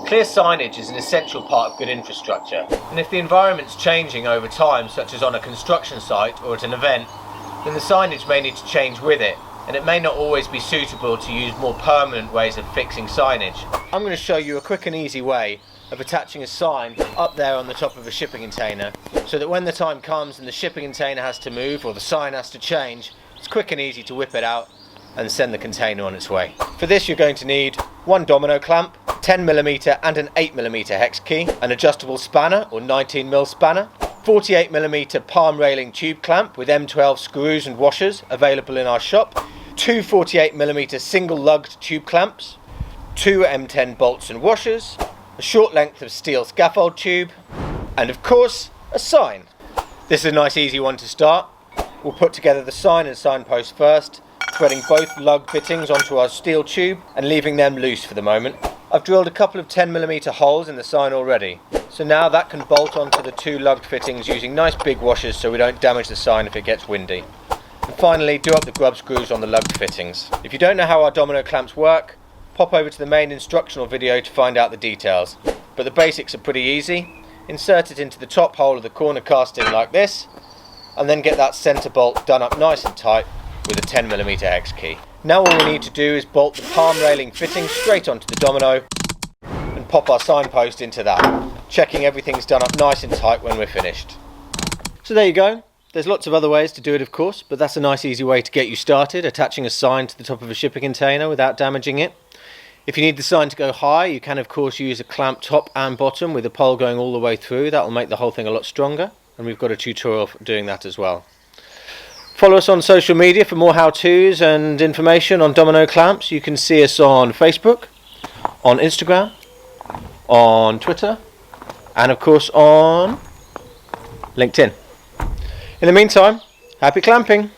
Clear signage is an essential part of good infrastructure, and if the environment's changing over time, such as on a construction site or at an event, then the signage may need to change with it, and it may not always be suitable to use more permanent ways of fixing signage. I'm going to show you a quick and easy way of attaching a sign up there on the top of a shipping container, so that when the time comes and the shipping container has to move or the sign has to change, it's quick and easy to whip it out and send the container on its way. For this you're going to need one domino clamp, 10mm and an 8mm hex key, an adjustable spanner or 19mm spanner, 48mm palm railing tube clamp with M12 screws and washers available in our shop, two 48mm single lugged tube clamps, two M10 bolts and washers, a short length of steel scaffold tube, and of course a sign. This is a nice easy one to start. We'll put together the sign and signpost first, threading both lug fittings onto our steel tube and leaving them loose for the moment. I've drilled a couple of 10mm holes in the sign already, so now that can bolt onto the two lugged fittings using nice big washers so we don't damage the sign if it gets windy. And finally, do up the grub screws on the lugged fittings. If you don't know how our domino clamps work, pop over to the main instructional video to find out the details. But the basics are pretty easy. Insert it into the top hole of the corner casting like this, and then get that centre bolt done up nice and tight with a 10mm hex key. Now all we need to do is bolt the palm railing fitting straight onto the domino and pop our signpost into that, checking everything's done up nice and tight when we're finished. So there you go. There's lots of other ways to do it, of course, but that's a nice easy way to get you started, attaching a sign to the top of a shipping container without damaging it. If you need the sign to go high, you can of course use a clamp top and bottom with a pole going all the way through. That will make the whole thing a lot stronger, and we've got a tutorial for doing that as well. Follow us on social media for more how-tos and information on domino clamps. You can see us on Facebook, on Instagram, on Twitter, and of course on LinkedIn. In the meantime, happy clamping!